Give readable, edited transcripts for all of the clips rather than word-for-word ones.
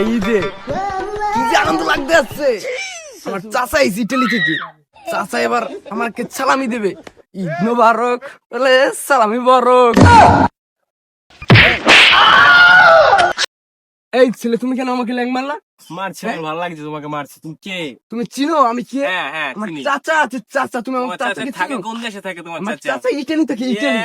এই ঈদে কি যে আনন্দ লাগতে আসছে। আমার চাচা এই ইটালি থেকে, চাচা এবার আমাকে সালামি দেবে। ঈদ মোবারক বলে সালামি বরক। এই ছেলে, তুমি কেন আমাকে ল্যাং মারলা? মারছি, আমার ভালো লাগছে তোমাকে মারছি। তুমি কে? তুমি চিনো আমি কে? হ্যাঁ হ্যাঁ আমার চিনি। চাচা আছে। চাচা, তুমি আমার তোমার চাচা চাচাকে থাকে চিনো? কোন দেশে থাকে তোমার আমার চাচা? চাচা ইটালি থেকে, ইটালি।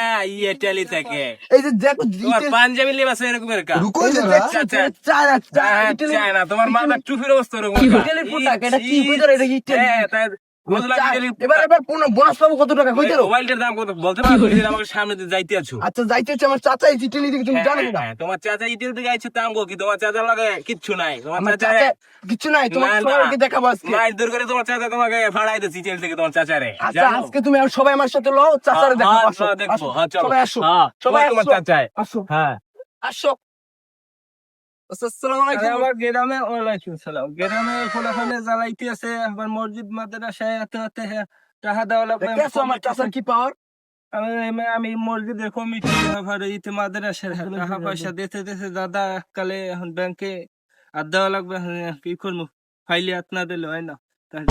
ইটালি থেকে। এই যে দেখো তোমার ইটালি- পাঞ্জাবি লেবাস এরকমের কা? এই যে দেখছো, চাচা। চায়না, হ্যাঁ, ইটালি- চায়না, তোমার মাথা টুপির অবস্থা ওরকম কা? ইটালির পোশাক, এটা কি কইতার? এটা কি ইটালি? হ্যাঁ, তাই আমার বুঝলাম চা- ইটালির এবার এবার বোনাস পাবো কত টাকা কইতে পারো? মোবাইলটার দাম কত বলতে পারো? তুমি যে আমাকে সামনে দিয়ে যাইতে আছো। আচ্ছা, যাইতে হচ্ছে আমার চাচা এই ইটালি থেকে, তুমি জানো না? হ্যাঁ, তোমার চাচা ইটালি থেকে আইছে, দাম কি? তোমার চাচার লাগে কিচ্ছু নাই। তোমার আমার চাচা চাচা কিছু নাই, তোমার না, না। সবাইকে দেখাবো আজকে। মাইর দূর করে তোমার চাচা তোমাকে ভাড়াই দিচ্ছে ইটালি থেকে তোমার চাচারে। আচ্ছা, জানো? আজকে তুমি আর সবাই আমার সাথে লও, চাচারে দেখাবো। আসো, দেখবো, আসো, হ্যাঁ, চলো। সবাই আসো, হ্যাঁ, সবাই তোমার আসো, চাচায়। আসো, হ্যাঁ। আসো। আসসালামু আলাইকুম। আমার গ্রামে ওয়ালাইকুম সালাম। গ্রামে খোলাখানে জ্বালাইতে আছে, আবার মসজিদ মাদ্রাসায় হাতে হাতে টাকা দেওয়া লাগবে। দেখছো আমার চাচার কি পাওয়ার? আমি মসজিদের কমিটি আবার ইতে মাদ্রাসার টাকা পয়সা দিতে দিতে দাদা কালে এখন ব্যাংকে আর দেওয়া লাগবে। এখন কি করবো, ফাইলে হাত না দিলে হয় না। তাহলে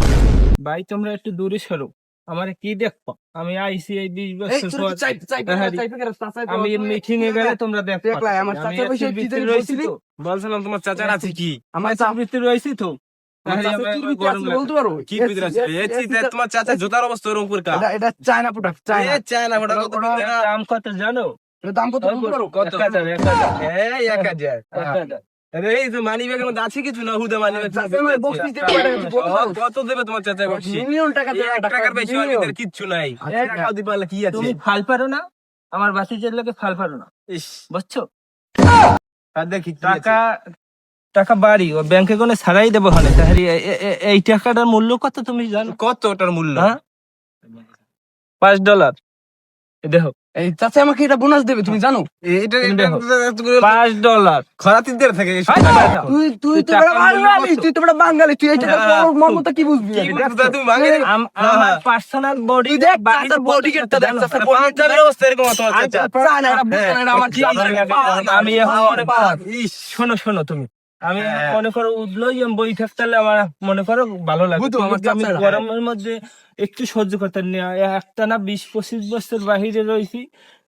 ভাই তোমরা একটু দূরে সরো, আমার কি দেখবো? আমি আইসি এই 20 এই বছর ছোট পর। চাইপে করে চাচাই তো আমি তুমি- মিটিং এ গেলে তোমরা দেখো। দেখলা, আমার চাচার পয়সা কি জানি বলছিলি? বলছিলাম তোমার চাচার আছে কি? আমার চা- ভিতরে রয়েছি তো। আমার তাহলে চাচার আমার কি ভিতরে গরম আছে লাগে। বলতে পারো? কি বিদ্রা আছে? তোমার চাচা জুতার অবস্থা ওরকম করে কা? এটা চায়না প্রোডাক্ট, চায়না। চায়না ওটা কত ওটা- টাকা? দাম কত জানো? এর দাম কত বলতে পারো? কত? 1000, 1000, এই 1000। 1000। আরে এই তো মানি ব্যাগের মধ্যে আছে কিছু না? হুদা মানি ব্যাগ। চাচা আমার বকশিস দেবে কয় টাকা, তুই বলতে পারো? কত দেবে তোমার চাচা বকশিশ? মিলিয়ন টাকা দেবে, এক টাকার বেশি ওর ভিতরে কিচ্ছু নাই। আচ্ছা, এক টাকাও দিতে পারলে কি আছে? তুমি ফাল পারো না, আমার বাসিজের লোকে ফাল পারো না, ইস, বুঝছো? আর দেখি কি আছে। টাকা টাকা বাড়ি ও ব্যাংকে কোনে ছাড়াই দেবো হলে। তাহলে এই টাকাটার মূল্য কত তুমি জানো? কত ওটার মূল্য? হ্যাঁ, $5। দেখো, এই চাচা আমাকে এটা বোনাস দেবে, তুমি জানো? এটা তুমি দেখো। $5 $5। খরাতিদের থাকে এই সব হাই, টাকা। হাই, হাই। তুই তুই তো টাকার বড় মূল্য বাঙালি, কত? তুই তো বড় বাঙালি, তুই এই টাকার হ্যাঁ, মর্মটা কি বুঝবি? কি বুঝতা তুমি বাঙালি? আমার পার্সোনাল বডি তুই দেখ চাচার বডি কেটে দেখ, চাচার body কেটে পাঞ্জাবের দেখ। অবস্থা এরকম তোমার চাচা। চায়না, এটা বুঝছে না, এটা আমার চাচা। আমি এখন মনে করো, ইস, শোনো তুমি, আমি হ্যাঁ। মনে করো উঠলোই আমি বই থাকতে আমার মনে করো ভালো লাগে। বুঝো, আমার কিন্তু আমি চাচারা। গরমের মধ্যে একটু সহ্য করতে একটা না 20-25 বছর বাহিরে রয়েছি,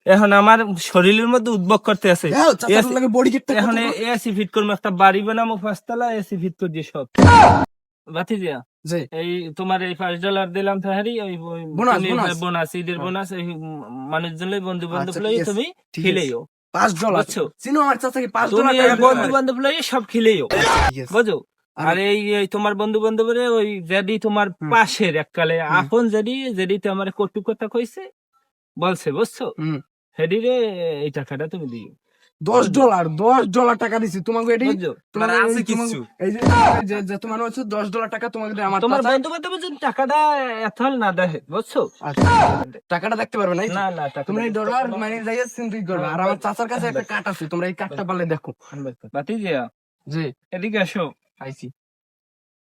এখন আমার শরীরের মধ্যে উদ্ভব করতে আছে। হ্যাঁ, চাচার লাগে বডি কেটে এখন এসি ফিট করবো, একটা বাড়ি বানাবো 5 তলা, এসি ফিট করে দিয়ে সব বাতি দিয়া। জি। এই তোমার এই $5 দিলাম তাহারি ওই বোনাস, বোনাস। বোনাস, ঈদের বোনাস, এই মানুষজন বন্ধু বান্ধব আচ্ছা, লই ঠিক আছে, তুমি ঠিক আছে। খেলেও, $5 বুঝছো? চিনো আমার চাচাকে $5 তুমি টাকা এই দেবে। বন্ধু বান্ধব লই সব খেলেও, ঠিক আছে। বুঝো? আর- আর এই তোমার বন্ধু বান্ধবের ওই যেদি তোমার পাশের এককালে আপন যেদি তো আমার কটু কথা কইছে বলছে, বুঝছো? হুম। হেডিরে এই টাকাটা তুমি দিও, $10 টাকা দিছি তোমাকে, এটি বুঝছো? তোমার মানে আছে এই কিছু। এই যে তোমার হচ্ছে $10 টাকা তোমাকে দেয় আমার তোমার চাচা। বন্ধু বান্ধবের জন্য টাকাটা এত না দেখে, বুঝছো? আচ্ছা, টাকাটা দেখতে পারবে না? না না টাকা তোমরা এই ডলার মানে যাইয়া চিন্তাই করবে। আর আমার চাচার কাছে একটা কার্ড আছে, তোমরা এই কার্ডটা পারলে দেখো। বাতি দিয়া জি, এদিকে আসো। আইছি।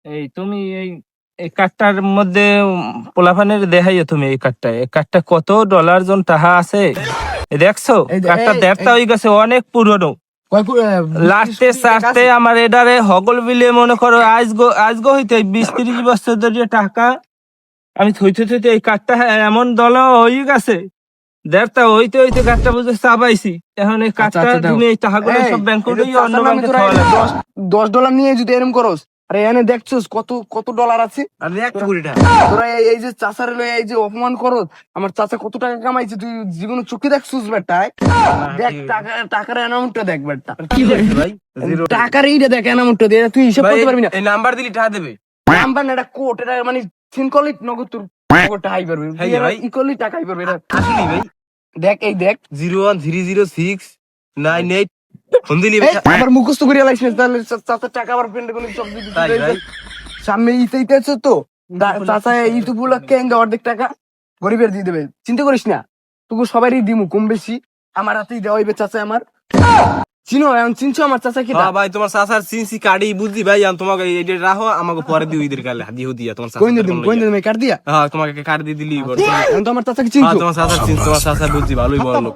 এই তুমি এই কার্ডটার মধ্যে পোলাপানের দেখাইও তুমি এই কার্ডটা কত $, জন টাকা আছে এই দেখছো? এই যে, কার্ডটা এই, দেড়টা হয়ে গেছে, অনেক পুরনো। লাস্টে সাথে আমার এডারে হগল বিলে মনে করো আজগো হইতে 20-30 বছর ধরে টাকা আমি থইতে এই কার্ডটা এমন দল হয়ে গেছে, দেড়টা হইতে হইতে কার্ডটা বুঝে চাবাইছি। এখন এই কার্ডটা আচ্ছা, দাও। তুমি এই টাকাগুলো সব ব্যাংক করে অন্য ব্যাংকে তোরা খাওয়া লাগবে। $10 নিয়ে যদি এরম করস, আরে এখানে দেখছোস কত কত ডলার আছে। আর একটা কোটি টাকা। তোরা এই যে চাচার এই যে অপমান করস, আমার চাচা কত টাকা কামাইছে তুই জীবনে চোখে দেখছোস বেটায়? দেখ টাকার অ্যামাউন্টটা দেখ বেটা, কি দেখছে ভাই? জিরো। টাকার এইটা দেখ অ্যামাউন্টটা দিয়ে তুই হিসাব ভাই, করতে পারবি না। এই নাম্বার দিলি টাকা দেবে? নাম্বার না, এটা কোড, এটা মানে সিনকলিট নগদ তোর নগদটা হাই পারবে, হ্যাঁ ভাই। ইকলি টাকা হাই পারবে এটা। আসলি ভাই? দেখ এই দেখ 0130698 ফোন দিলি এই, আবার মুখস্থ করিয়া লাগছিস, তাহলে চাচার টাকা আবার ফ্রেন্ডে কোন সব দিতে তাই ভাই? সামনে ইতে আছে তো, চাচা ইউটিউব উপলক্ষে অর্ধেক টাকা গরিবের দিয়ে দেবে, চিন্তা করিস না। তোকে সবারই দিমু কম বেশি, আমার হাতেই দেওয়া হইবে। চাচা আমার চিনো, এখন চিনছো আমার চাচা কি? হ্যাঁ ভাই, তোমার চাচার সিনসি কার্ডই বুঝছি ভাই। আমি তোমাকে এইটা রাখো, আমাকে পরে দিও ঈদের কালে দিয়ে দিয়া তোমার চাচা। গোয়েন্দা দিম কার দিয়া। হ্যাঁ, তোমাকে কার্ড দিয়ে দিলি। এখন তো আমার চাচাকে হ্যাঁ, চিনছো। তোমার চাচা বুঝছি, ভালোই বড় লোক।